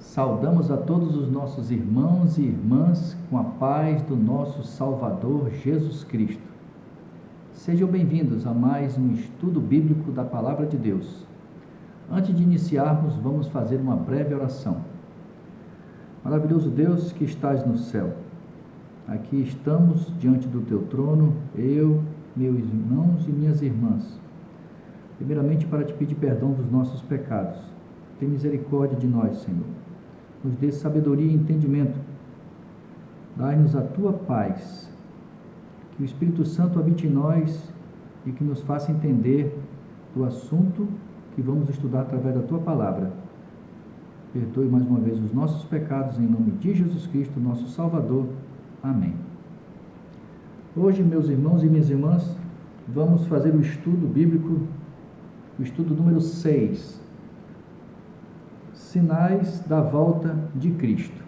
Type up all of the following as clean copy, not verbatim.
Saudamos a todos os nossos irmãos e irmãs com a paz do nosso Salvador Jesus Cristo. Sejam bem-vindos a mais um estudo bíblico da Palavra de Deus. Antes de iniciarmos, vamos fazer uma breve oração. Maravilhoso Deus que estás no céu, aqui estamos diante do teu trono, eu, meus irmãos e minhas irmãs, primeiramente para te pedir perdão dos nossos pecados. Tem misericórdia de nós, Senhor. Nos dê sabedoria e entendimento. Dai-nos a tua paz. Que o Espírito Santo habite em nós e que nos faça entender do assunto que vamos estudar através da tua palavra. Perdoe mais uma vez os nossos pecados, em nome de Jesus Cristo, nosso Salvador. Amém. Hoje, meus irmãos e minhas irmãs, vamos fazer o estudo bíblico, o estudo número 6. Sinais da volta de Cristo.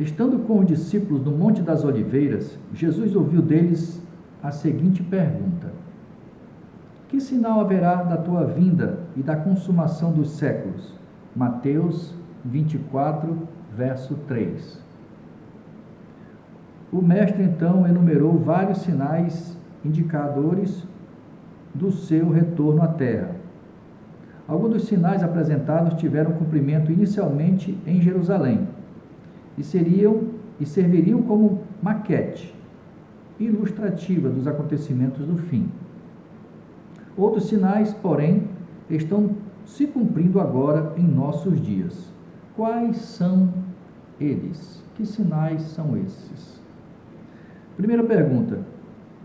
Estando com os discípulos no Monte das Oliveiras, Jesus ouviu deles a seguinte pergunta: que sinal haverá da tua vinda e da consumação dos séculos? Mateus 24, verso 3. O mestre então enumerou vários sinais indicadores do seu retorno à terra. Alguns dos sinais apresentados tiveram cumprimento inicialmente em Jerusalém e serviriam como maquete ilustrativa dos acontecimentos do fim. Outros sinais, porém, estão se cumprindo agora em nossos dias. Quais são eles? Que sinais são esses? Primeira pergunta: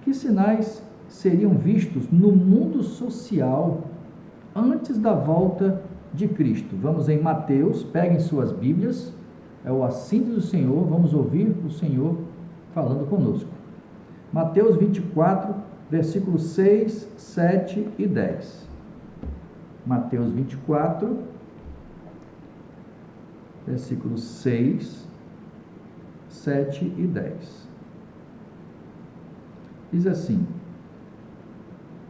que sinais seriam vistos no mundo social antes da volta de Cristo? Vamos em Mateus, peguem suas Bíblias, é o assim diz o Senhor, vamos ouvir o Senhor falando conosco. Mateus 24, versículos 6, 7 e 10. Mateus 24, versículos 6, 7 e 10. Diz assim: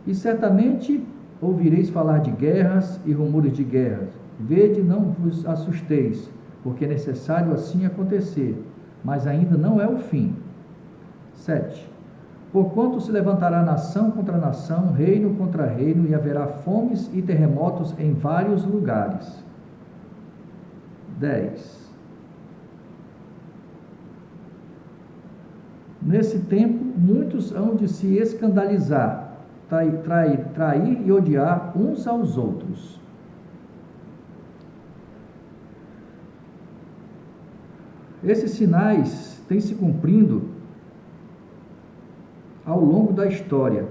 e certamente ouvireis falar de guerras e rumores de guerras. Vede, não vos assusteis, porque é necessário assim acontecer, mas ainda não é o fim. 7. Porquanto se levantará nação contra nação, reino contra reino, e haverá fomes e terremotos em vários lugares. 10. Nesse tempo, muitos hão de se escandalizar, trair e odiar uns aos outros. Esses sinais têm se cumprindo ao longo da história,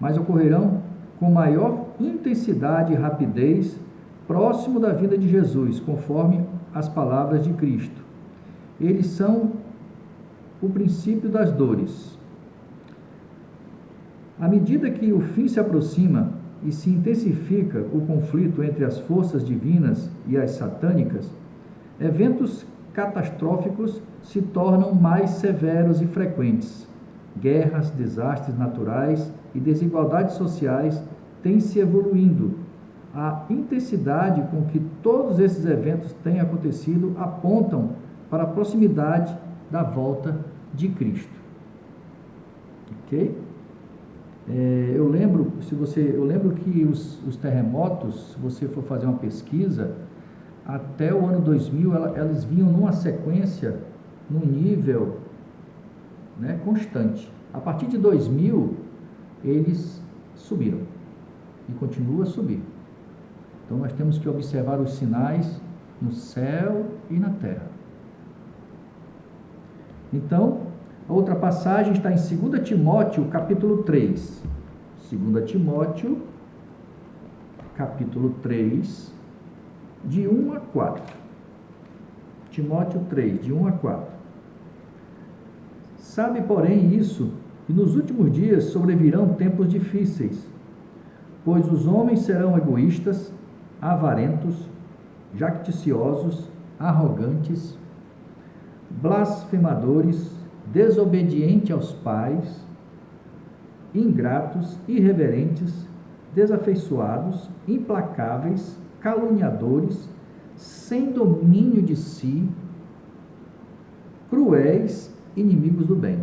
mas ocorrerão com maior intensidade e rapidez próximo da vinda de Jesus, conforme as palavras de Cristo. Eles são o princípio das dores. À medida que o fim se aproxima e se intensifica o conflito entre as forças divinas e as satânicas, eventos catastróficos se tornam mais severos e frequentes. Guerras, desastres naturais e desigualdades sociais têm se evoluindo. A intensidade com que todos esses eventos têm acontecido apontam para a proximidade da volta de Cristo. Ok? Eu lembro que os terremotos, se você for fazer uma pesquisa, até o ano 2000, elas vinham numa sequência, num nível, constante. A partir de 2000, eles subiram e continuam a subir. Então, nós temos que observar os sinais no céu e na terra. Então, a outra passagem está em 2 Timóteo, capítulo 3. 2 Timóteo, capítulo 3, de 1 a 4. Timóteo 3, de 1 a 4. Sabe, porém, isso, que nos últimos dias sobrevirão tempos difíceis, pois os homens serão egoístas, avarentos, jacticiosos, arrogantes, blasfemadores, desobedientes aos pais, ingratos, irreverentes, desafeiçoados, implacáveis, caluniadores, sem domínio de si, cruéis, inimigos do bem,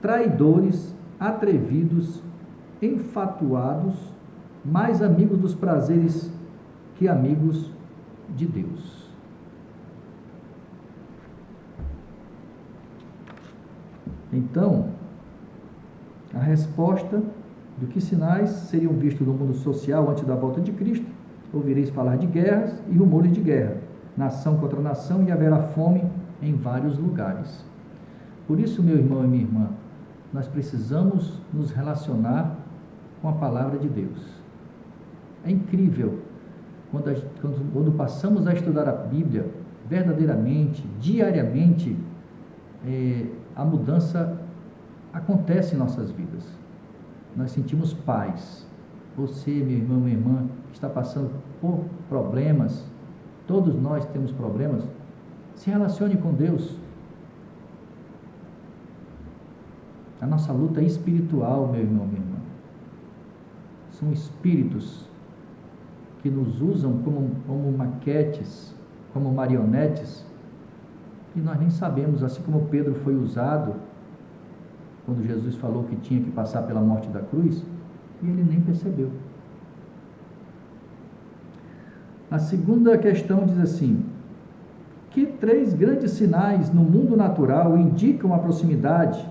traidores, atrevidos, enfatuados, mais amigos dos prazeres que amigos de Deus. Então, a resposta do que sinais seriam vistos no mundo social antes da volta de Cristo: ouvireis falar de guerras e rumores de guerra, nação contra nação, e haverá fome em vários lugares. Por isso, meu irmão e minha irmã, nós precisamos nos relacionar com a palavra de Deus. É incrível quando passamos a estudar a Bíblia verdadeiramente, diariamente, a mudança acontece em nossas vidas. Nós sentimos paz. Você, meu irmão, minha irmã, que está passando por problemas, todos nós temos problemas, se relacione com Deus. A nossa luta é espiritual, meu irmão, minha irmã. São espíritos que nos usam como maquetes, como marionetes, e nós nem sabemos, assim como Pedro foi usado quando Jesus falou que tinha que passar pela morte da cruz, e ele nem percebeu. A segunda questão diz assim: que 3 grandes sinais no mundo natural indicam a proximidade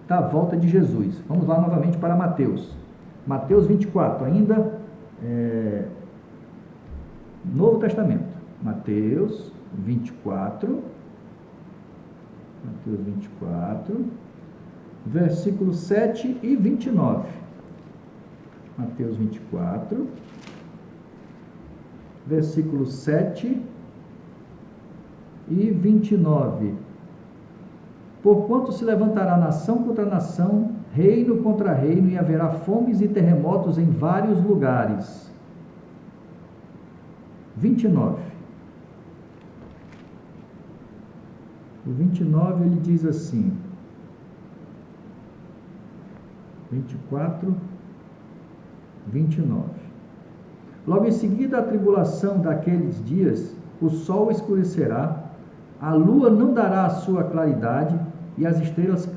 da volta de Jesus? Vamos lá novamente para Mateus. Mateus 24, ainda Novo Testamento. Mateus 24, versículos 7 e 29. Mateus 24, versículos 7 e 29. Porquanto se levantará nação contra nação, reino contra reino, e haverá fomes e terremotos em vários lugares. 29. O 29 ele diz assim, 24, 29. Logo em seguida a tribulação daqueles dias, o sol escurecerá, a lua não dará a sua claridade, e as estrelas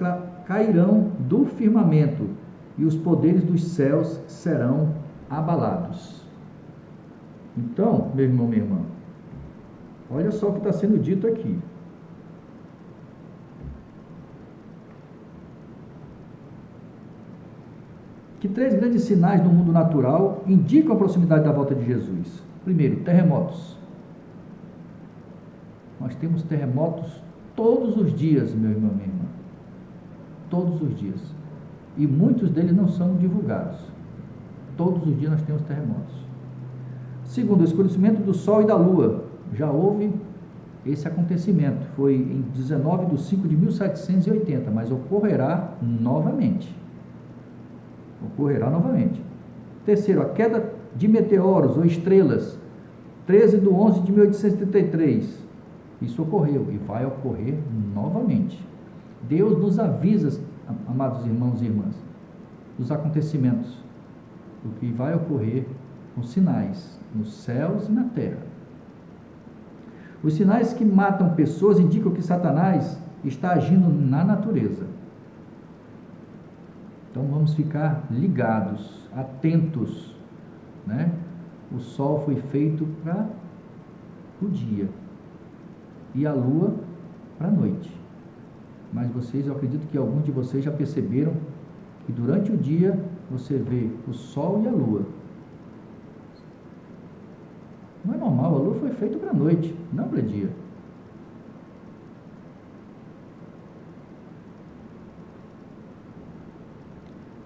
cairão do firmamento, e os poderes dos céus serão abalados. Então, meu irmão, minha irmã, olha só o que está sendo dito aqui. Que 3 grandes sinais no mundo natural indicam a proximidade da volta de Jesus. Primeiro, terremotos. Nós temos terremotos todos os dias, meu irmão, minha irmã. Todos os dias. E muitos deles não são divulgados. Todos os dias nós temos terremotos. Segundo, o escurecimento do sol e da lua. Já houve esse acontecimento. Foi em 19/5/1780, mas ocorrerá novamente. Terceiro, a queda de meteoros ou estrelas, 13/11/1833. Isso ocorreu e vai ocorrer novamente. Deus nos avisa, amados irmãos e irmãs, dos acontecimentos, do que vai ocorrer com sinais nos céus e na terra. Os sinais que matam pessoas indicam que Satanás está agindo na natureza. Então vamos ficar ligados, atentos, né? O sol foi feito para o dia e a lua para a noite. Mas eu acredito que alguns de vocês já perceberam que durante o dia você vê o sol e a lua. Não é normal, a lua foi feita para a noite, não para dia.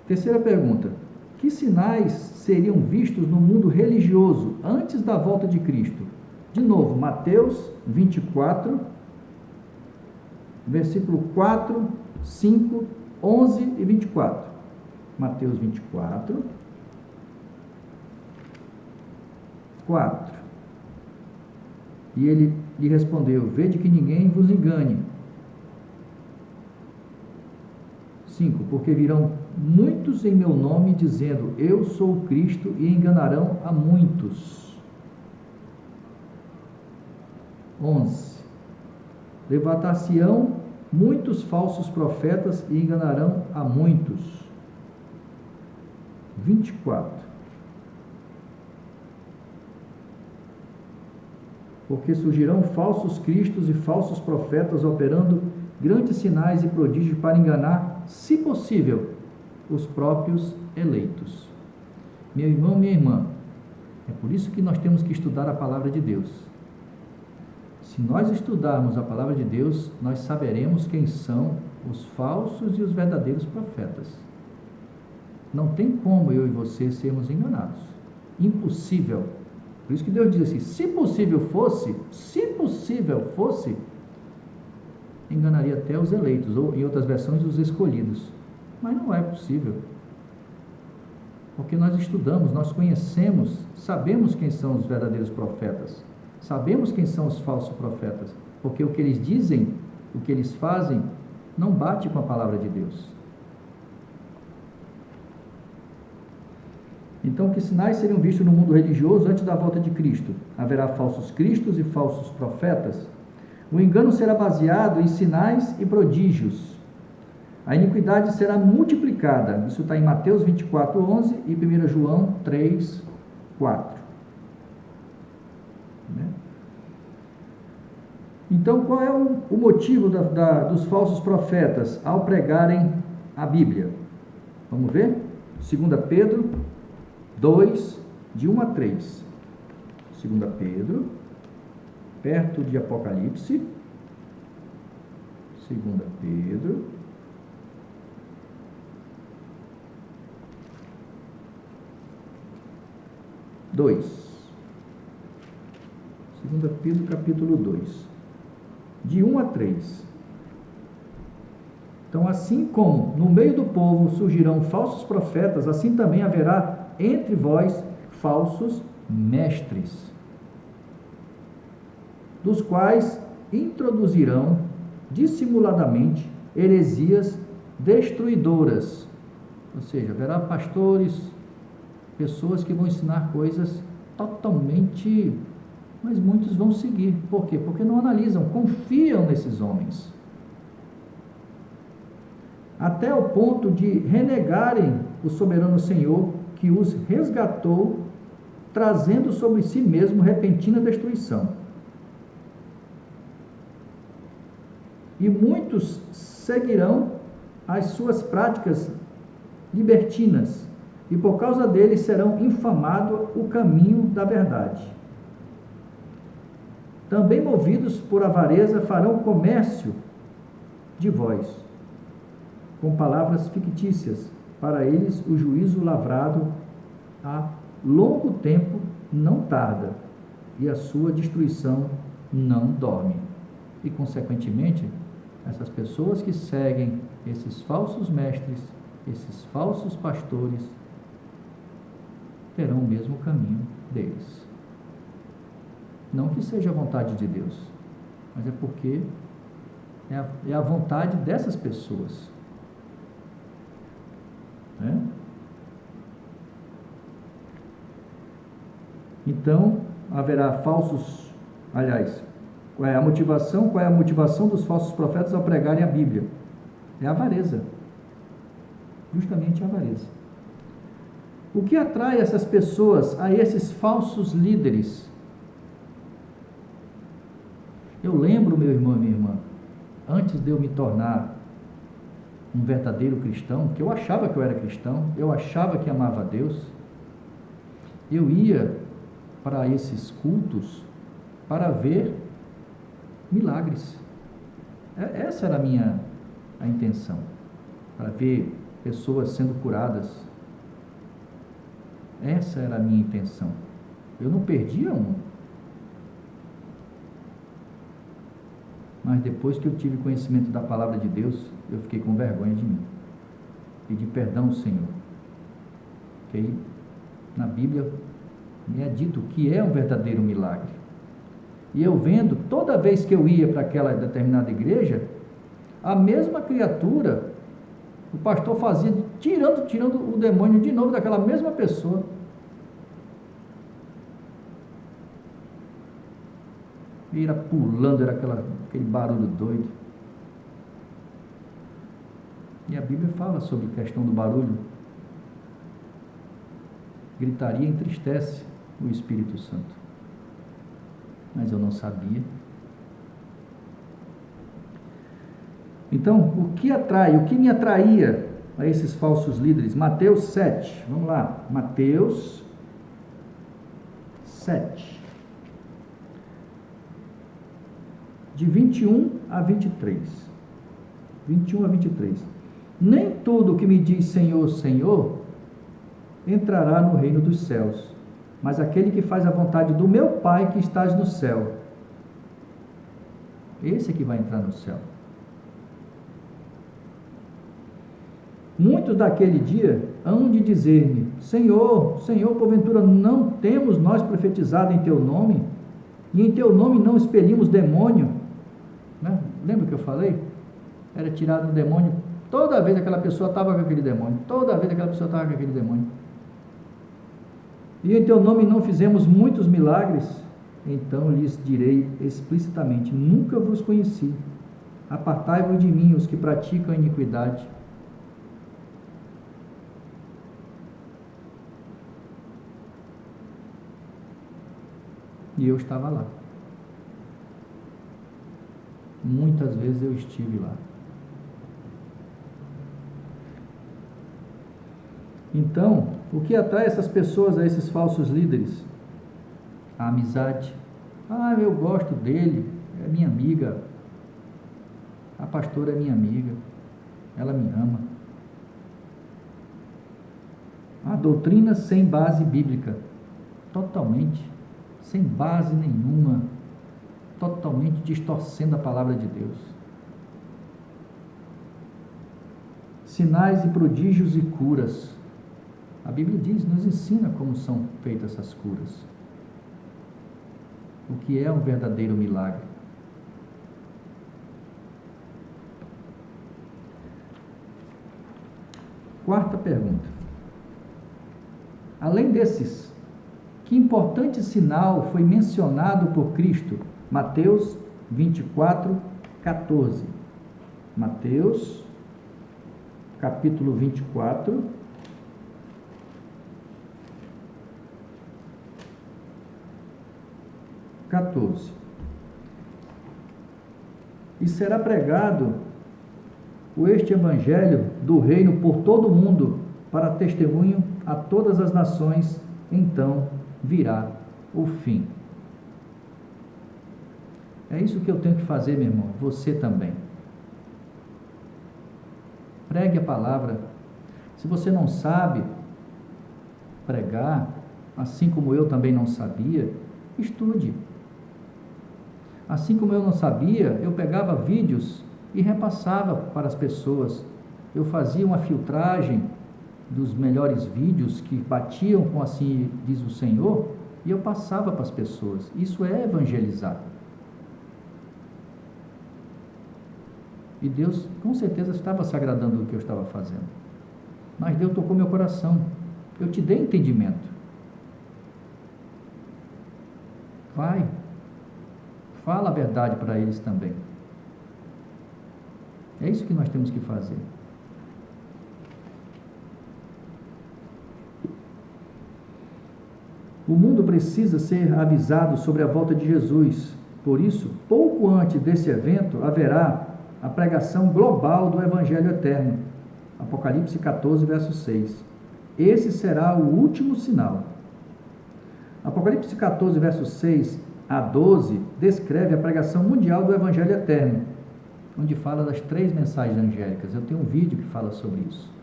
Terceira pergunta: que sinais seriam vistos no mundo religioso antes da volta de Cristo? De novo, Mateus 24, versículo 4, 5, 11 e 24. Mateus 24, 4. E ele lhe respondeu: vede que ninguém vos engane. 5. Porque virão muitos em meu nome, dizendo, eu sou o Cristo, e enganarão a muitos. 11. Levantar-se-ão muitos falsos profetas e enganarão a muitos. 24. Porque surgirão falsos cristos e falsos profetas, operando grandes sinais e prodígios para enganar, se possível, os próprios eleitos. Meu irmão, minha irmã, é por isso que nós temos que estudar a palavra de Deus. Se nós estudarmos a palavra de Deus, nós saberemos quem são os falsos e os verdadeiros profetas. Não tem como eu e você sermos enganados. Impossível. Por isso que Deus diz assim, se possível fosse, enganaria até os eleitos, ou em outras versões, os escolhidos. Mas não é possível. Porque nós estudamos, nós conhecemos, sabemos quem são os verdadeiros profetas. Sabemos quem são os falsos profetas. Porque o que eles dizem, o que eles fazem, não bate com a palavra de Deus. Então, que sinais seriam vistos no mundo religioso antes da volta de Cristo? Haverá falsos cristos e falsos profetas. O engano será baseado em sinais e prodígios. A iniquidade será multiplicada. Isso está em Mateus 24, 11 e 1 João 3, 4. Então, qual é o motivo dos falsos profetas ao pregarem a Bíblia? Vamos ver? 2 Pedro 2, de 1 a 3. 2 Pedro, perto de Apocalipse. 2 Pedro. Dois. 2 Pedro, capítulo 2. De 1 a 3. Então, assim como no meio do povo surgirão falsos profetas, assim também haverá entre vós falsos mestres, dos quais introduzirão dissimuladamente heresias destruidoras. Ou seja, haverá pastores, pessoas que vão ensinar coisas totalmente, mas muitos vão seguir. Por quê? Porque não analisam, confiam nesses homens. Até o ponto de renegarem o soberano Senhor que os resgatou, trazendo sobre si mesmo repentina destruição. E muitos seguirão as suas práticas libertinas, e por causa deles serão infamado o caminho da verdade. Também movidos por avareza farão comércio de vós, com palavras fictícias. Para eles o juízo lavrado há longo tempo não tarda, e a sua destruição não dorme. E consequentemente, essas pessoas que seguem esses falsos mestres, esses falsos pastores, terão o mesmo caminho deles. Não que seja a vontade de Deus, mas é porque é a vontade dessas pessoas. Então, haverá falsos, qual é a motivação dos falsos profetas ao pregarem a Bíblia? É a avareza, justamente a avareza. O que atrai essas pessoas a esses falsos líderes? Eu lembro, meu irmão e minha irmã, antes de eu me tornar um verdadeiro cristão, que eu achava que eu era cristão, eu achava que amava a Deus, eu ia para esses cultos para ver milagres. Essa era a intenção, para ver pessoas sendo curadas. Essa era a minha intenção. Eu não perdia um. Mas depois que eu tive conhecimento da palavra de Deus, eu fiquei com vergonha de mim. Pedi perdão ao Senhor. Porque na Bíblia me é dito que é um verdadeiro milagre. E eu vendo, toda vez que eu ia para aquela determinada igreja, a mesma criatura, o pastor fazia tirando o demônio de novo daquela mesma pessoa. E era pulando, era aquele barulho doido. E a Bíblia fala sobre a questão do barulho. Gritaria entristece o Espírito Santo. Mas eu não sabia. Então, o que me atraía a esses falsos líderes? Mateus 7, vamos lá, Mateus 7, de 21 a 23, 21 a 23, nem todo que me diz Senhor, Senhor, entrará no reino dos céus, mas aquele que faz a vontade do meu Pai que estás no céu, esse é que vai entrar no céu. Muitos daquele dia hão de dizer-me, Senhor, Senhor, porventura não temos nós profetizado em teu nome? E em teu nome não expelimos demônio? Né? Lembra que eu falei? Era tirado um demônio, toda vez aquela pessoa estava com aquele demônio, toda vez aquela pessoa estava com aquele demônio. E em teu nome não fizemos muitos milagres? Então lhes direi explicitamente, nunca vos conheci. Apartai-vos de mim, os que praticam a iniquidade. E eu estava lá. Muitas vezes eu estive lá. Então, o que atrai essas pessoas a esses falsos líderes? A amizade. Ah, eu gosto dele, é minha amiga. A pastora é minha amiga, ela me ama. A doutrina sem base bíblica, totalmente, sem base nenhuma, totalmente distorcendo a palavra de Deus. Sinais e prodígios e curas. A Bíblia nos ensina como são feitas essas curas. O que é um verdadeiro milagre. Quarta pergunta. Além desses, que importante sinal foi mencionado por Cristo? Mateus 24, 14. Mateus, capítulo 24, e será pregado este evangelho do reino por todo o mundo, para testemunho a todas as nações, então virá o fim. É isso que eu tenho que fazer, meu irmão, você também. Pregue a palavra. Se você não sabe pregar, assim como eu também não sabia, estude. Assim como eu não sabia, eu pegava vídeos e repassava para as pessoas. Eu fazia uma filtragem dos melhores vídeos que batiam com assim diz o Senhor, e eu passava para as pessoas. Isso é evangelizar. E Deus com certeza estava se agradando do que eu estava fazendo. Mas Deus tocou meu coração. Eu te dei entendimento. Vai. Fala a verdade para eles também. É isso que nós temos que fazer. O mundo precisa ser avisado sobre a volta de Jesus. Por isso, pouco antes desse evento, haverá a pregação global do Evangelho Eterno. Apocalipse 14, verso 6. Esse será o último sinal. Apocalipse 14, verso 6 a 12, descreve a pregação mundial do Evangelho Eterno, onde fala das 3 mensagens angélicas. Eu tenho um vídeo que fala sobre isso.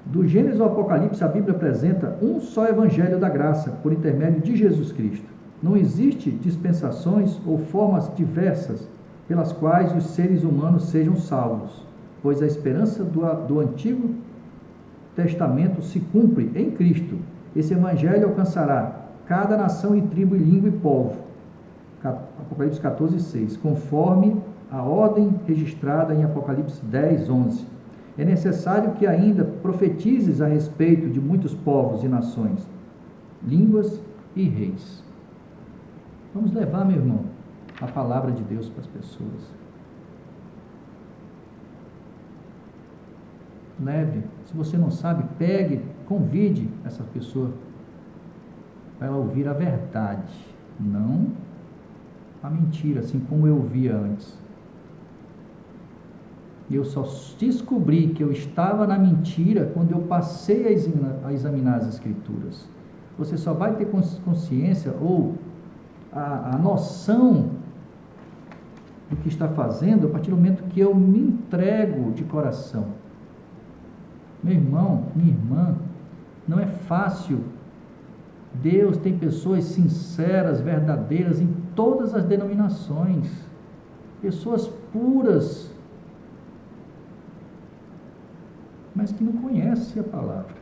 Do Gênesis ao Apocalipse, a Bíblia apresenta um só Evangelho da graça, por intermédio de Jesus Cristo. Não existe dispensações ou formas diversas pelas quais os seres humanos sejam salvos, pois a esperança do Antigo Testamento se cumpre em Cristo. Esse Evangelho alcançará cada nação e tribo e língua e povo. Apocalipse 14, 6. Conforme a ordem registrada em Apocalipse 10, 11. É necessário que ainda profetizes a respeito de muitos povos e nações, línguas e reis. Vamos levar, meu irmão, a palavra de Deus para as pessoas. Leve. Se você não sabe, pegue, convide essa pessoa para ela ouvir a verdade, não a mentira, assim como eu ouvia antes. Eu só descobri que eu estava na mentira quando eu passei a examinar as Escrituras. Você só vai ter consciência ou a noção do que está fazendo a partir do momento que eu me entrego de coração. Meu irmão, minha irmã, não é fácil. Deus tem pessoas sinceras, verdadeiras em todas as denominações, pessoas puras, mas que não conhecem a palavra.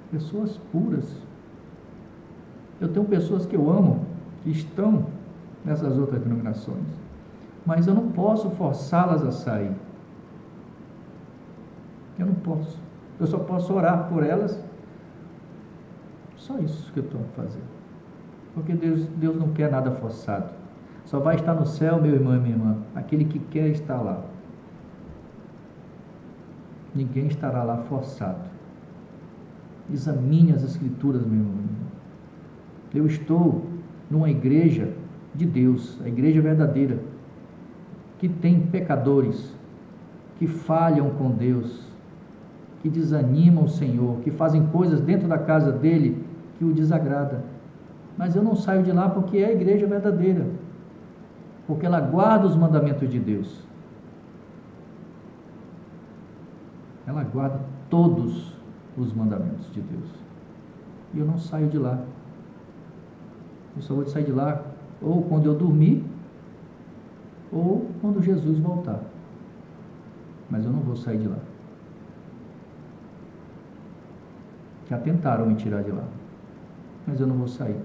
Pessoas puras. Eu tenho pessoas que eu amo, que estão nessas outras denominações, mas eu não posso forçá-las a sair. Eu não posso. Eu só posso orar por elas. Só isso que eu estou fazendo. Porque Deus não quer nada forçado. Só vai estar no céu, meu irmão e minha irmã, aquele que quer estar lá. Ninguém estará lá forçado. Examine as Escrituras, meu irmão. Eu estou numa igreja de Deus, a igreja verdadeira, que tem pecadores, que falham com Deus, que desanimam o Senhor, que fazem coisas dentro da casa dele que o desagrada. Mas eu não saio de lá porque é a igreja verdadeira, porque ela guarda os mandamentos de Deus. Ela guarda todos os mandamentos de Deus. E eu não saio de lá. Eu só vou sair de lá ou quando eu dormir, ou quando Jesus voltar. Mas eu não vou sair de lá. Já tentaram me tirar de lá, mas eu não vou sair.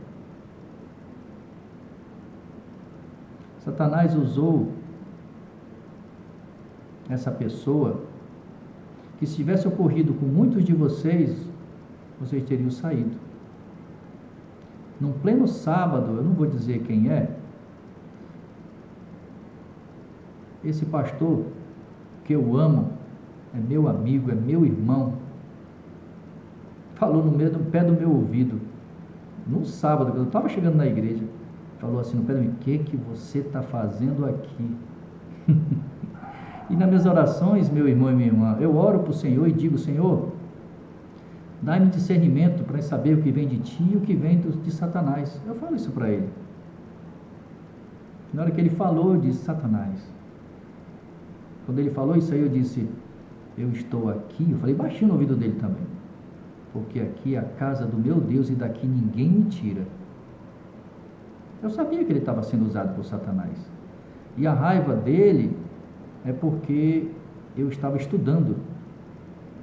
Satanás usou essa pessoa que, se tivesse ocorrido com muitos de vocês, vocês teriam saído. Num pleno sábado, eu não vou dizer quem é, esse pastor que eu amo, é meu amigo, é meu irmão, falou no pé do meu ouvido, no sábado, quando eu estava chegando na igreja, falou assim no pé do meu ouvido: o que você está fazendo aqui? E nas minhas orações, meu irmão e minha irmã, eu oro para o Senhor e digo: Senhor, dá-me discernimento para saber o que vem de ti e o que vem de Satanás. Eu falo isso para ele. Na hora que ele falou, eu disse: Satanás. Quando ele falou isso aí, eu disse: eu estou aqui. Eu falei baixinho no ouvido dele também, porque aqui é a casa do meu Deus e daqui ninguém me tira. Eu sabia que ele estava sendo usado por Satanás. E a raiva dele é porque eu estava estudando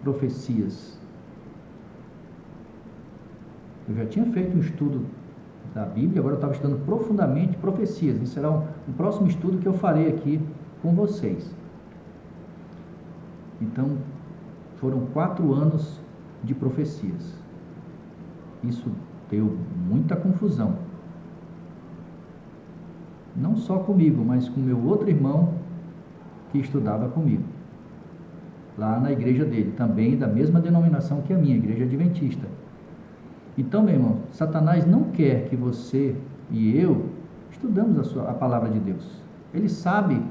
profecias. Eu já tinha feito um estudo da Bíblia, agora eu estava estudando profundamente profecias. Isso será um próximo estudo que eu farei aqui com vocês. Então, foram 4 anos de profecias. Isso deu muita confusão. Não só comigo, mas com meu outro irmão que estudava comigo, lá na igreja dele, também da mesma denominação que a minha, igreja adventista. Então, meu irmão, Satanás não quer que você e eu estudamos a palavra de Deus. Ele sabe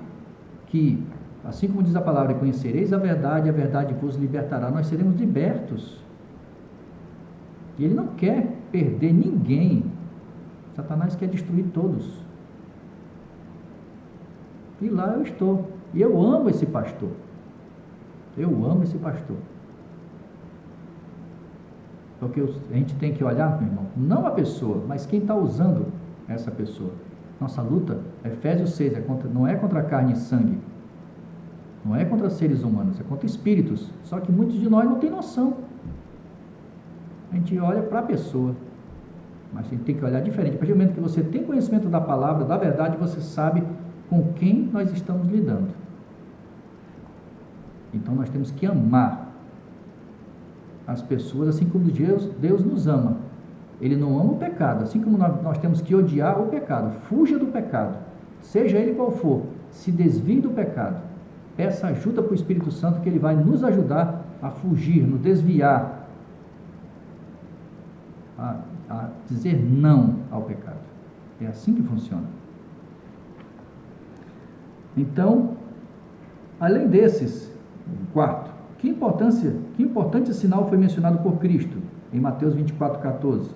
que, assim como diz a palavra, conhecereis a verdade vos libertará, nós seremos libertos. E ele não quer perder ninguém. Satanás quer destruir todos. E lá eu estou. E eu amo esse pastor. Eu amo esse pastor. Porque a gente tem que olhar, meu irmão, não a pessoa, mas quem está usando essa pessoa. Nossa luta, Efésios 6, não é contra carne e sangue. Não é contra seres humanos, é contra espíritos. Só que muitos de nós não têm noção. A gente olha para a pessoa. Mas a gente tem que olhar diferente. A partir do momento que você tem conhecimento da palavra, da verdade, você sabe com quem nós estamos lidando. Então nós temos que amar as pessoas assim como Deus nos ama. Ele não ama o pecado, assim como nós temos que odiar o pecado. Fuja do pecado, seja ele qual for, se desvie do pecado. Peça ajuda para o Espírito Santo, que ele vai nos ajudar a fugir, nos desviar, a dizer não ao pecado. É assim que funciona. Então, além desses, quarto, que importante sinal foi mencionado por Cristo em Mateus 24:14?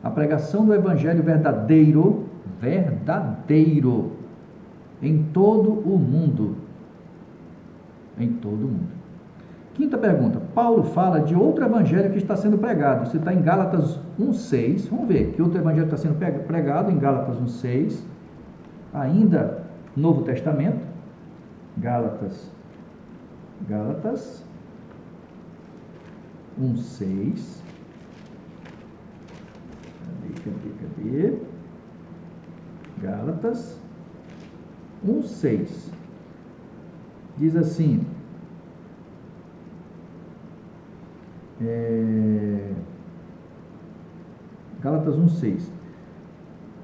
A pregação do Evangelho verdadeiro em todo o mundo. Em todo o mundo. Quinta pergunta, Paulo fala de outro evangelho que está sendo pregado. Isso está em Gálatas 1:6. Vamos ver que outro evangelho está sendo pregado em Gálatas 1:6. Ainda Novo Testamento. Gálatas 1:6. Cadê? Gálatas 1:6. Diz assim, Gálatas 1:6.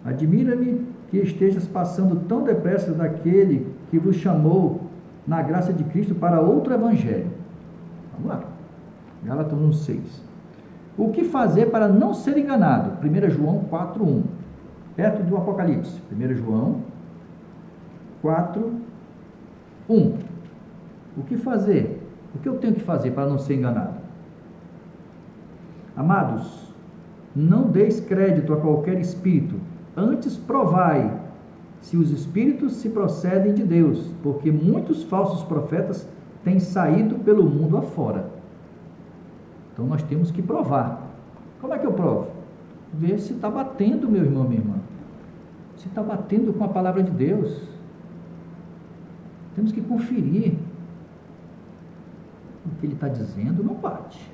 Admira-me que estejas passando tão depressa daquele que vos chamou na graça de Cristo para outro evangelho. Vamos lá. Gálatas 1:6. O que fazer para não ser enganado? 1 João 4:1. Perto do Apocalipse. 1 João 4:1. O que fazer? O que eu tenho que fazer para não ser enganado? Amados, não deis crédito a qualquer espírito, antes provai se os espíritos se procedem de Deus, porque muitos falsos profetas têm saído pelo mundo afora. Então nós temos que provar. Como é que eu provo? Ver se está batendo, meu irmão, minha irmã. Se está batendo com a palavra de Deus. Temos que conferir. O que ele está dizendo não bate.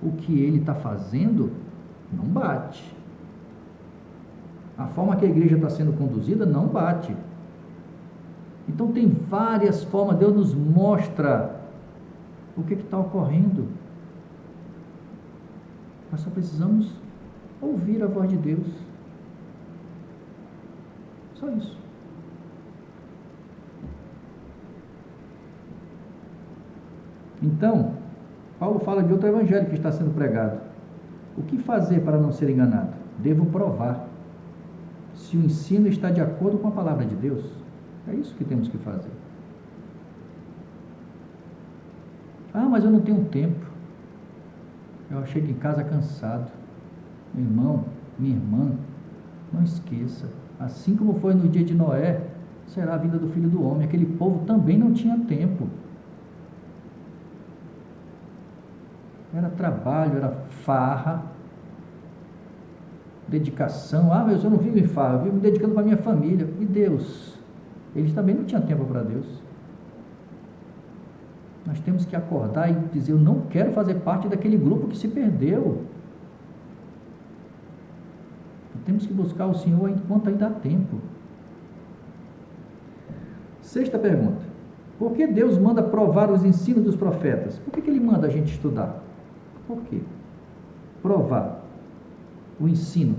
O que ele está fazendo não bate. A forma que a igreja está sendo conduzida não bate. Então tem várias formas. Deus nos mostra o que está ocorrendo. Nós só precisamos ouvir a voz de Deus. Só isso. Então, Paulo fala de outro evangelho que está sendo pregado. O que fazer para não ser enganado? Devo provar se o ensino está de acordo com a palavra de Deus. É isso que temos que fazer. Ah, mas eu não tenho tempo. Eu chego em casa cansado. Meu irmão, minha irmã, não esqueça. Assim como foi no dia de Noé, será a vinda do Filho do Homem. Aquele povo também não tinha tempo. Era trabalho, era farra, dedicação. Ah, mas eu não vivo em farra, eu vivo me dedicando para a minha família. E Deus? Eles também não tinham tempo para Deus. Nós temos que acordar e dizer, eu não quero fazer parte daquele grupo que se perdeu. Temos que buscar o Senhor enquanto ainda há tempo. Sexta pergunta. Por que Deus manda provar os ensinos dos profetas? Por que Ele manda a gente estudar? Por quê? Provar o ensino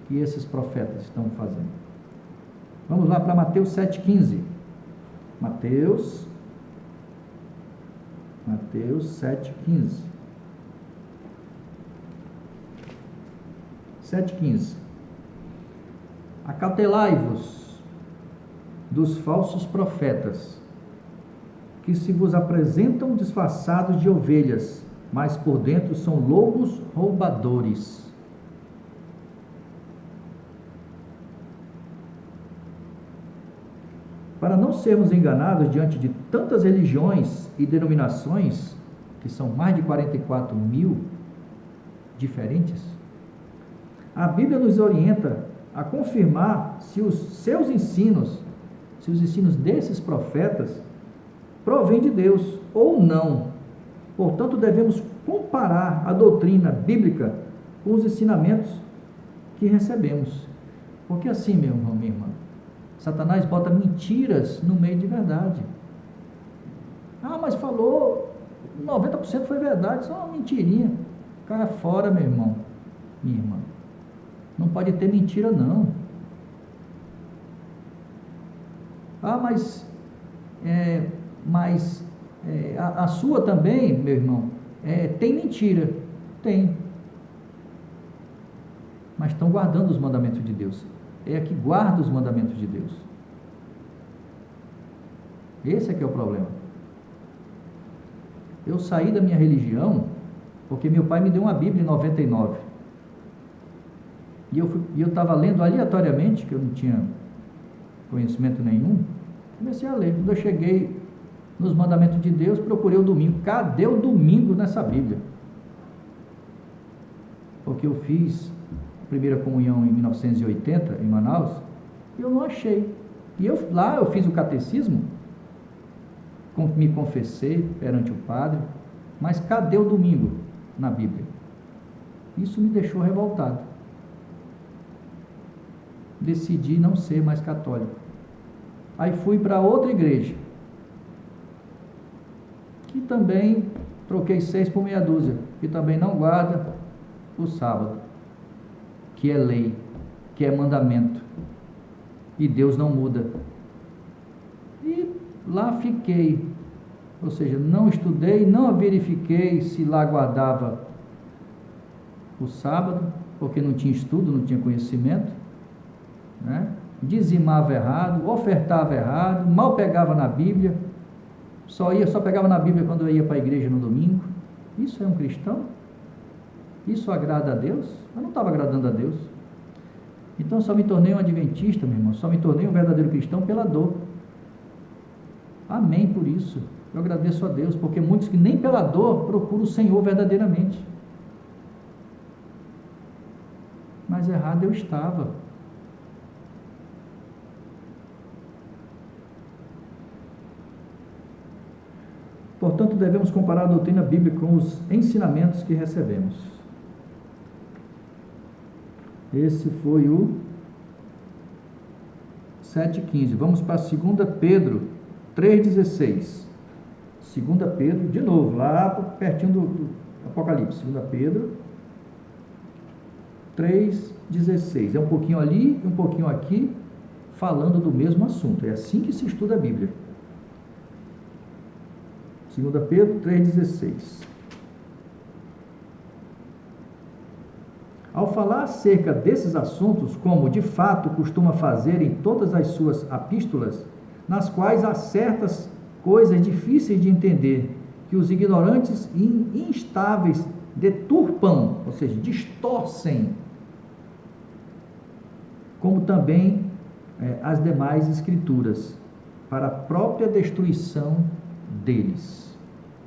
que esses profetas estão fazendo. Vamos lá para Mateus 7,15. Mateus 7,15. 7,15. Acautelai-vos dos falsos profetas, que se vos apresentam disfarçados de ovelhas, mas por dentro são lobos roubadores. Para não sermos enganados diante de tantas religiões e denominações, que são mais de 44.000 diferentes, a Bíblia nos orienta a confirmar se os seus ensinos, se os ensinos desses profetas provêm de Deus ou não. Portanto, devemos comparar a doutrina bíblica com os ensinamentos que recebemos. Porque assim, meu irmão, minha irmã, Satanás bota mentiras no meio de verdade. Ah, mas falou, 90% foi verdade, só uma mentirinha. Caia fora, meu irmão, minha irmã. Não pode ter mentira, não. Ah, a sua também, meu irmão, tem mentira. Tem. Mas estão guardando os mandamentos de Deus. É a que guarda os mandamentos de Deus. Esse é que é o problema. Eu saí da minha religião porque meu pai me deu uma Bíblia em 99. E eu estava lendo aleatoriamente, que eu não tinha conhecimento nenhum, comecei a ler. Quando eu cheguei nos mandamentos de Deus, procurei o domingo. Cadê o domingo nessa Bíblia? Porque eu fiz a primeira comunhão em 1980, em Manaus, e eu não achei. E lá eu fiz o catecismo, me confessei perante o padre, mas cadê o domingo na Bíblia? Isso me deixou revoltado. Decidi não ser mais católico. Aí fui para outra igreja, que também troquei 6 por meia dúzia, que também não guarda o sábado, que é lei, que é mandamento, e Deus não muda. E lá fiquei, ou seja, não estudei, não verifiquei se lá guardava o sábado, porque não tinha estudo, não tinha conhecimento, né? Dizimava errado, ofertava errado, mal pegava na Bíblia, só pegava na Bíblia quando eu ia para a igreja no domingo. Isso é um cristão? Isso agrada a Deus? Eu não estava agradando a Deus. Então só me tornei um adventista, meu irmão, só me tornei um verdadeiro cristão pela dor. Amém por isso. Eu agradeço a Deus, porque muitos que nem pela dor procuram o Senhor verdadeiramente. Mas errado eu estava. Portanto, devemos comparar a doutrina bíblica com os ensinamentos que recebemos. Esse foi o 7,15. Vamos para 2 Pedro 3,16. 2 Pedro, de novo, lá pertinho do Apocalipse. 2 Pedro 3,16. É um pouquinho ali e um pouquinho aqui, falando do mesmo assunto. É assim que se estuda a Bíblia. 2 Pedro 3,16. Ao falar acerca desses assuntos, como de fato costuma fazer em todas as suas epístolas, nas quais há certas coisas difíceis de entender, que os ignorantes e instáveis deturpam, ou seja, distorcem, como também as demais escrituras, para a própria destruição deles.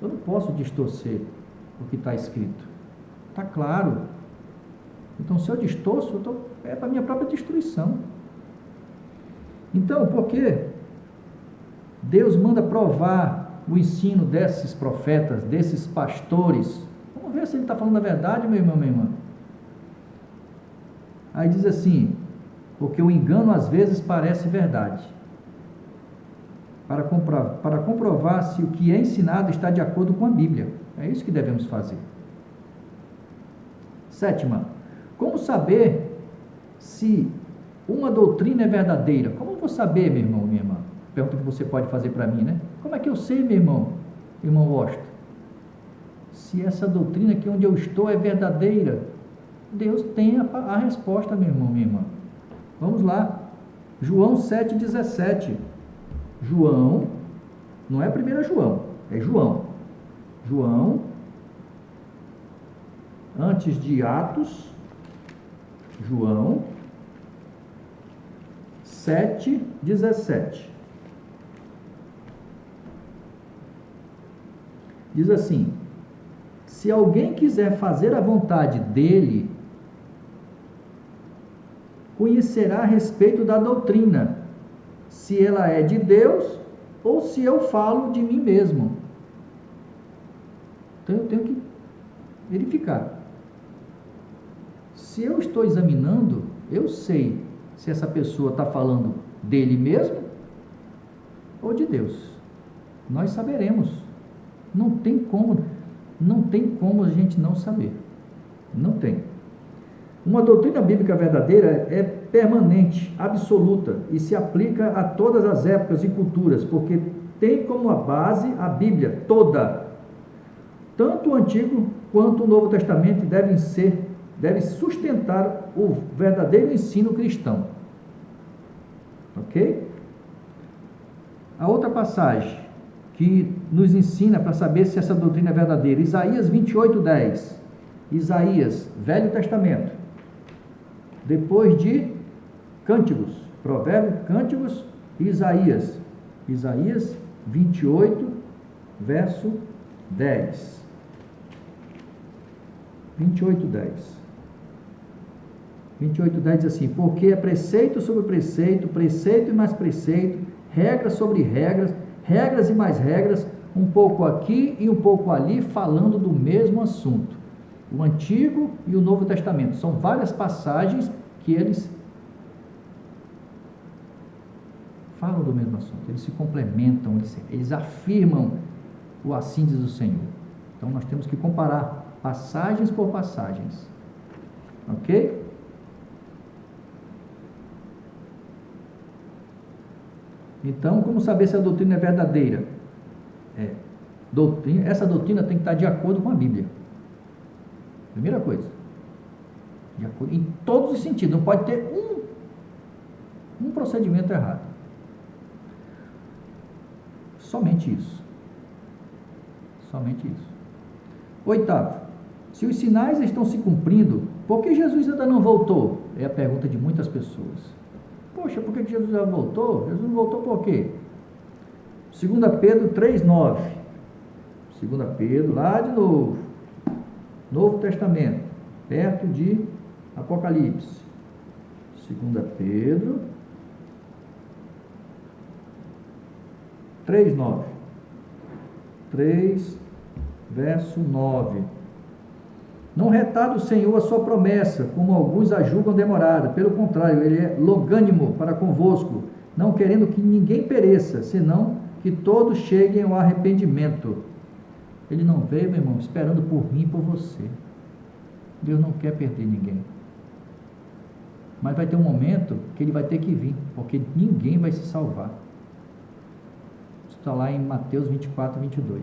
Eu não posso distorcer o que está escrito. Está claro. Então, se eu distorço, é para a minha própria destruição. Então, por que Deus manda provar o ensino desses profetas, desses pastores? Vamos ver se ele está falando a verdade, meu irmão, minha irmã. Aí diz assim, porque o engano às vezes parece verdade. Para comprovar se o que é ensinado está de acordo com a Bíblia. É isso que devemos fazer. 7ª, como saber se uma doutrina é verdadeira? Como eu vou saber, meu irmão, minha irmã? Pergunta que você pode fazer para mim, né? Como é que eu sei, meu irmão Washington, se essa doutrina aqui onde eu estou é verdadeira? Deus tem a resposta, meu irmão, minha irmã. Vamos lá. João 7,17. João, não é 1 João, é João. João, antes de Atos, João 7,17. Diz assim: se alguém quiser fazer a vontade dele, conhecerá a respeito da doutrina, se ela é de Deus ou se eu falo de mim mesmo. Então eu tenho que verificar Se eu estou examinando, eu sei se essa pessoa está falando dele mesmo ou de Deus. Nós saberemos. Não tem como a gente não saber. Não tem. Uma doutrina bíblica verdadeira é permanente, absoluta e se aplica a todas as épocas e culturas, porque tem como a base a Bíblia toda. Tanto o Antigo quanto o Novo Testamento deve sustentar o verdadeiro ensino cristão. Ok? A outra passagem que nos ensina para saber se essa doutrina é verdadeira, Isaías 28:10. Isaías, Velho Testamento. Depois de Cânticos, Provérbio, Cânticos e Isaías. Isaías 28, verso 10. 28:10. 28:10 diz assim: porque é preceito sobre preceito, preceito e mais preceito, regras sobre regras, regras e mais regras, um pouco aqui e um pouco ali, falando do mesmo assunto. O Antigo e o Novo Testamento. São várias passagens que eles falam do mesmo assunto, eles se complementam, eles afirmam o assim diz o Senhor. Então nós temos que comparar passagens por passagens. Ok? Então, como saber se a doutrina é verdadeira? Essa doutrina tem que estar de acordo com a Bíblia. Primeira coisa. De acordo, em todos os sentidos. Não pode ter um procedimento errado. Somente isso. Somente isso. Oitavo. Se os sinais estão se cumprindo, por que Jesus ainda não voltou? É a pergunta de muitas pessoas. Poxa, por que Jesus já voltou? Jesus não voltou por quê? 2 Pedro 3,9. 2 Pedro, lá de novo. Novo Testamento, perto de Apocalipse. 2 Pedro 3,9. 3, verso 9. Não retarda o Senhor a sua promessa, como alguns a julgam demorada. Pelo contrário, ele é longânimo para convosco, não querendo que ninguém pereça, senão que todos cheguem ao arrependimento. Ele não veio, meu irmão, esperando por mim e por você. Deus não quer perder ninguém. Mas vai ter um momento que ele vai ter que vir, porque ninguém vai se salvar. Isso está lá em Mateus 24, 22.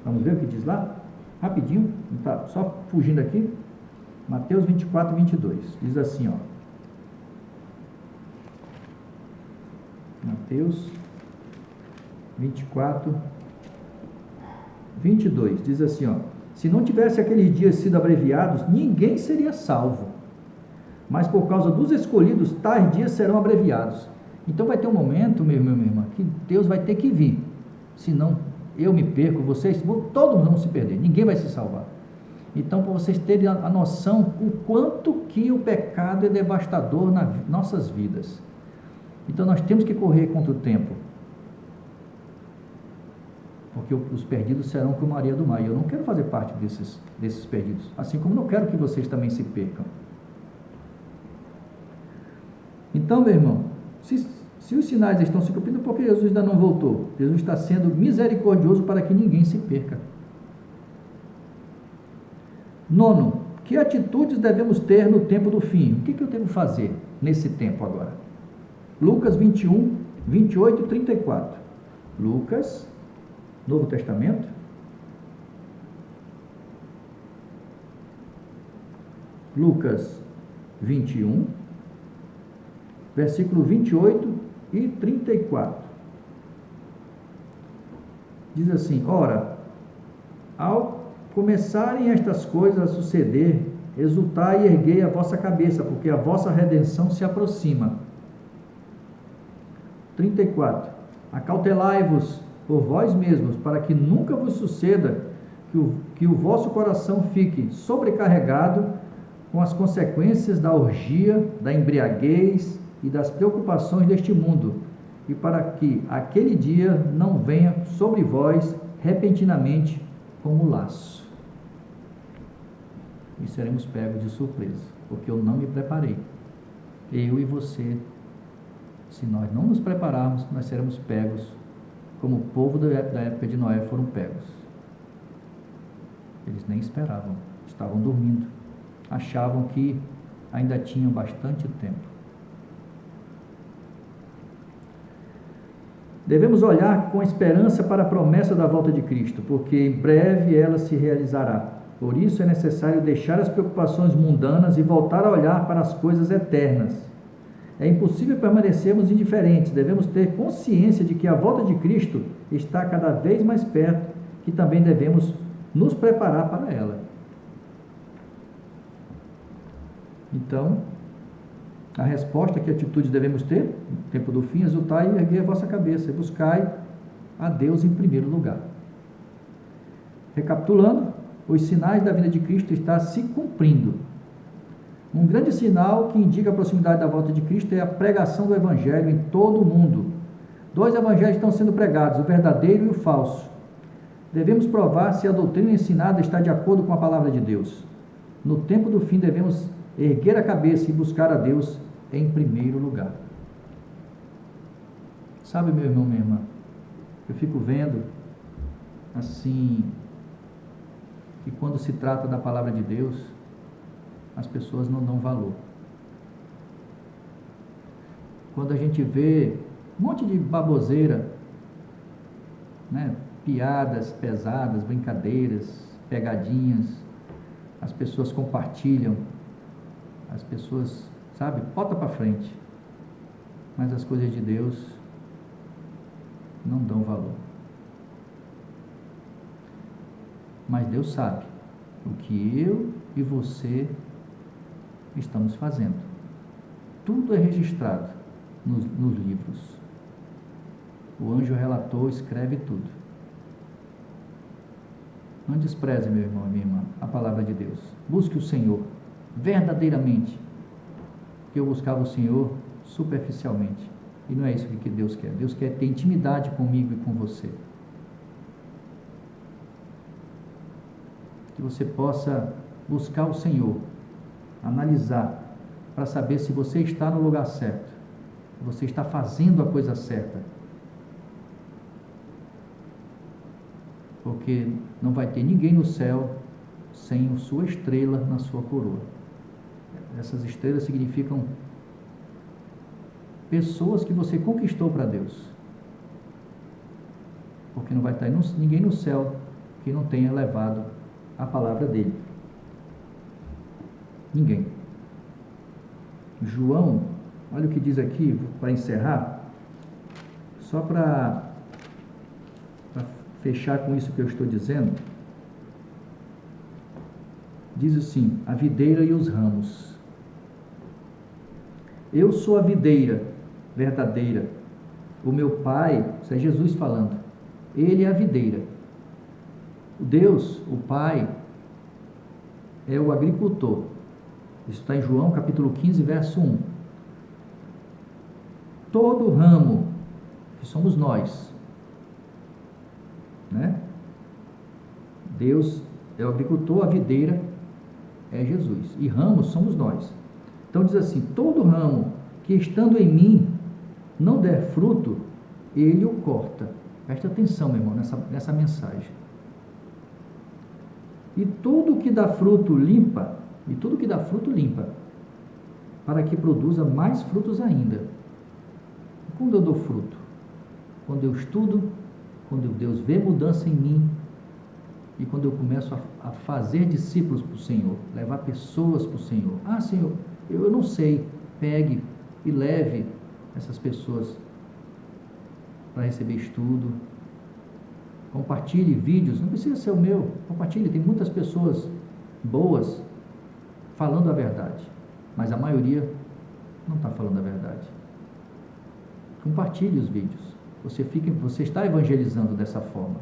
Vamos ver o que diz lá? Rapidinho, tá, só fugindo aqui. Mateus 24, 22. Diz assim, ó. Mateus 24, 22. Diz assim, ó. Se não tivesse aqueles dias sido abreviados, ninguém seria salvo. Mas por causa dos escolhidos, tais dias serão abreviados. Então vai ter um momento, meu irmão, minha irmã, que Deus vai ter que vir. Senão eu me perco, vocês, todos vão se perder, ninguém vai se salvar. Então, para vocês terem a noção o quanto que o pecado é devastador nas nossas vidas. Então, nós temos que correr contra o tempo. Porque os perdidos serão como a areia do mar. E eu não quero fazer parte desses perdidos. Assim como não quero que vocês também se percam. Então, meu irmão, se os sinais estão se cumprindo, por que Jesus ainda não voltou? Jesus está sendo misericordioso para que ninguém se perca. Nono, que atitudes devemos ter no tempo do fim? O que eu devo fazer nesse tempo agora? Lucas 21, 28 e 34. Lucas, Novo Testamento. Lucas 21, versículo 28 e 34. Diz assim: ora, ao começarem estas coisas a suceder, exultai e erguei a vossa cabeça, porque a vossa redenção se aproxima. 34. Acautelai-vos por vós mesmos, para que nunca vos suceda que o vosso coração fique sobrecarregado com as consequências da orgia, da embriaguez e das preocupações deste mundo, e para que aquele dia não venha sobre vós repentinamente como laço. e seremos pegos de surpresa, porque eu não me preparei. Eu e você, se nós não nos prepararmos, nós seremos pegos, como o povo da época de Noé foram pegos. Eles nem esperavam, estavam dormindo, achavam que ainda tinham bastante tempo. Devemos olhar com esperança para a promessa da volta de Cristo, porque em breve ela se realizará. Por isso é necessário deixar as preocupações mundanas e voltar a olhar para as coisas eternas. É impossível permanecermos indiferentes, devemos ter consciência de que a volta de Cristo está cada vez mais perto, que também devemos nos preparar para ela. Então, a resposta, que atitude devemos ter? No tempo do fim, exultai e erguei a vossa cabeça, e buscai a Deus em primeiro lugar. Recapitulando, os sinais da vinda de Cristo estão se cumprindo. Um grande sinal que indica a proximidade da volta de Cristo é a pregação do Evangelho em todo o mundo. 2 evangelhos estão sendo pregados, o verdadeiro e o falso. Devemos provar se a doutrina ensinada está de acordo com a palavra de Deus. No tempo do fim, devemos erguer a cabeça e buscar a Deus em primeiro lugar. Sabe, meu irmão, minha irmã, eu fico vendo assim, que quando se trata da palavra de Deus, as pessoas não dão valor. Quando a gente vê um monte de baboseira, né, piadas pesadas, brincadeiras, pegadinhas, as pessoas compartilham, as pessoas, sabe, bota para frente, mas as coisas de Deus não dão valor. Mas Deus sabe o que eu e você estamos fazendo. Tudo é registrado nos livros. O anjo relator escreve tudo. Não despreze, meu irmão e minha irmã, a palavra de Deus. Busque o Senhor verdadeiramente. Que eu buscava o Senhor superficialmente. E não é isso que Deus quer. Deus quer ter intimidade comigo e com você. Que você possa buscar o Senhor, analisar, para saber se você está no lugar certo, se você está fazendo a coisa certa. Porque não vai ter ninguém no céu sem a sua estrela na sua coroa. Essas estrelas significam pessoas que você conquistou para Deus. Porque não vai estar ninguém no céu que não tenha levado a palavra dele. Ninguém. João, olha o que diz aqui, para encerrar, só para fechar com isso que eu estou dizendo, diz assim, a videira e os ramos. Eu sou a videira verdadeira, o meu Pai, isso é Jesus falando, Ele é a videira. Deus, o Pai, é o agricultor. Isso está em João capítulo 15, verso 1. Todo ramo, que somos nós, né? Deus é o agricultor, a videira é Jesus, e ramos somos nós. Então diz assim, todo ramo que estando em mim não der fruto, ele o corta. Preste atenção, meu irmão, nessa mensagem. E tudo que dá fruto limpa, para que produza mais frutos ainda. Quando eu dou fruto? Quando eu estudo, quando Deus vê mudança em mim, e quando eu começo a fazer discípulos para o Senhor, levar pessoas para o Senhor. Ah, Senhor, eu não sei, pegue e leve essas pessoas para receber estudo. Compartilhe vídeos, não precisa ser o meu, compartilhe, tem muitas pessoas boas falando a verdade, mas a maioria não está falando a verdade. Compartilhe os vídeos, você está evangelizando dessa forma.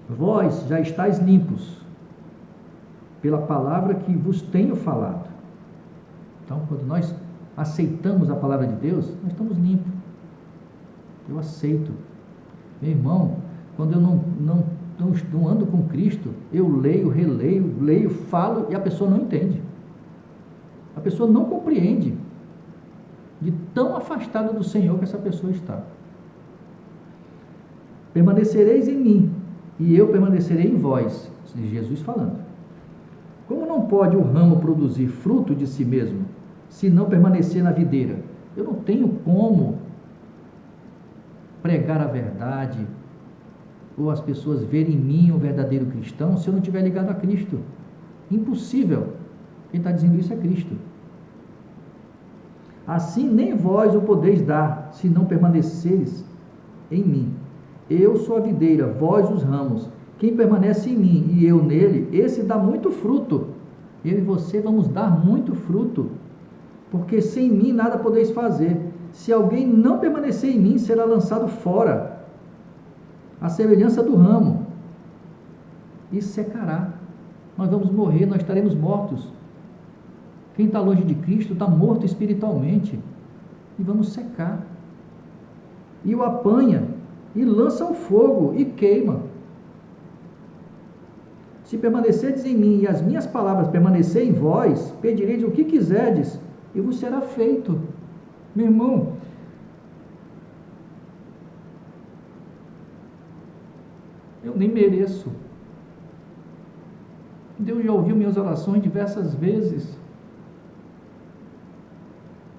Vós já estáis limpos pela palavra que vos tenho falado. Então, quando nós aceitamos a palavra de Deus, nós estamos limpos. Eu aceito. Meu irmão, quando eu não não ando com Cristo, eu leio, releio, leio, falo e a pessoa não entende. A pessoa não compreende de tão afastada do Senhor que essa pessoa está. Permanecereis em mim e eu permanecerei em vós, Jesus falando. Como não pode o ramo produzir fruto de si mesmo, se não permanecer na videira? Eu não tenho como pregar a verdade, ou as pessoas verem em mim um verdadeiro cristão, se eu não estiver ligado a Cristo. Impossível. Quem está dizendo isso é Cristo. Assim nem vós o podeis dar, se não permaneceres em mim. Eu sou a videira, vós os ramos. Quem permanece em mim e eu nele, esse dá muito fruto. Eu e você vamos dar muito fruto, porque sem mim nada podeis fazer. Se alguém não permanecer em mim, será lançado fora, a semelhança do ramo, e secará. Nós vamos morrer, nós estaremos mortos. Quem está longe de Cristo está morto espiritualmente, e vamos secar. E o apanha, e lança ao fogo, e queima. Se permanecerdes em mim, e as minhas palavras permanecerem em vós, pedireis o que quiserdes, e vos será feito. Meu irmão, eu nem mereço. Deus já ouviu minhas orações diversas vezes.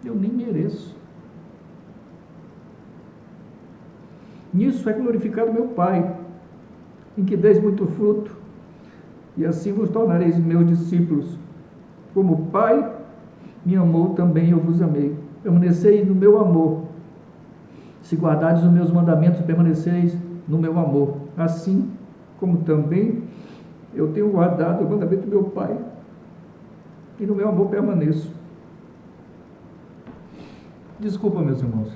Eu nem mereço. Nisso é glorificado meu Pai, em que deis muito fruto, e assim vos tornareis meus discípulos. Como o Pai me amou, também eu vos amei. Permanecei no meu amor. Se guardardes os meus mandamentos, permaneceis no meu amor. Assim como também eu tenho guardado o mandamento do meu Pai, e no meu amor permaneço. Desculpa, meus irmãos,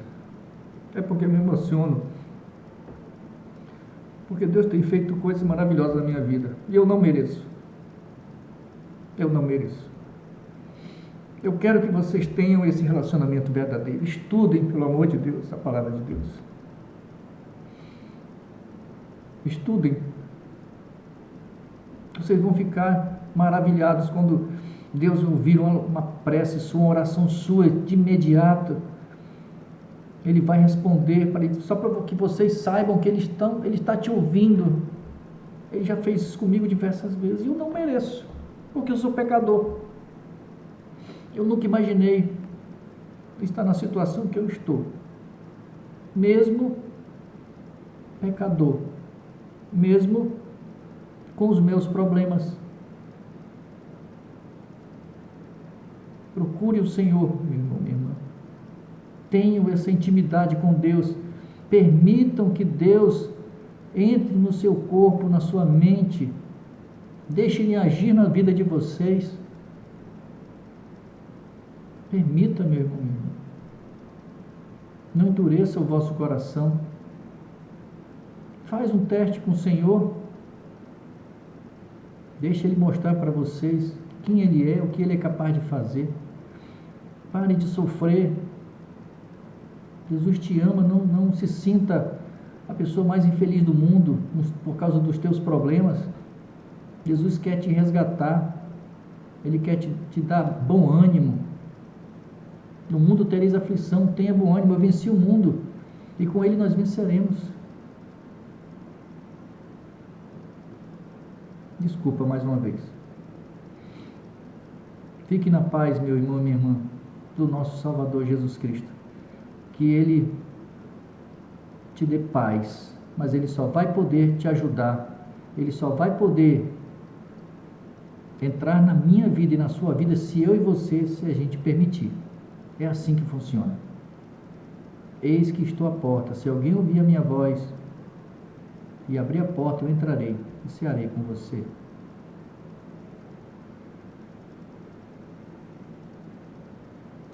é porque me emociono, porque Deus tem feito coisas maravilhosas na minha vida, e eu não mereço. Eu não mereço. Eu quero que vocês tenham esse relacionamento verdadeiro. Estudem, pelo amor de Deus, a palavra de Deus. Estudem. Vocês vão ficar maravilhados quando Deus ouvir uma prece sua, uma oração sua, de imediato. Ele vai responder, só para que vocês saibam que Ele está te ouvindo. Ele já fez isso comigo diversas vezes, e eu não mereço, porque eu sou pecador. Eu nunca imaginei estar na situação que eu estou, mesmo pecador, mesmo com os meus problemas. Procure o Senhor, meu irmão, minha irmã. Tenham essa intimidade com Deus. Permitam que Deus entre no seu corpo, na sua mente. Deixe Ele agir na vida de vocês. Permita, meu irmão, minha irmã. Não endureça o vosso coração. Faz um teste com o Senhor. Deixe Ele mostrar para vocês quem Ele é, o que Ele é capaz de fazer. Pare de sofrer. Jesus te ama, não se sinta a pessoa mais infeliz do mundo por causa dos teus problemas. Jesus quer te resgatar. Ele quer te dar bom ânimo. No mundo tereis aflição, tenha bom ânimo, eu venci o mundo, e com Ele nós venceremos. Desculpa mais uma vez. Fique na paz, meu irmão e minha irmã, do nosso Salvador Jesus Cristo. Que Ele te dê paz, mas Ele só vai poder te ajudar, Ele só vai poder entrar na minha vida e na sua vida se eu e você, se a gente permitir. É assim que funciona. Eis que estou à porta, se alguém ouvir a minha voz e abrir a porta, eu entrarei e cearei com você.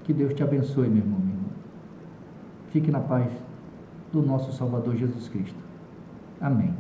Que Deus te abençoe, meu irmão, minha irmã. Fique na paz do nosso Salvador Jesus Cristo. Amém.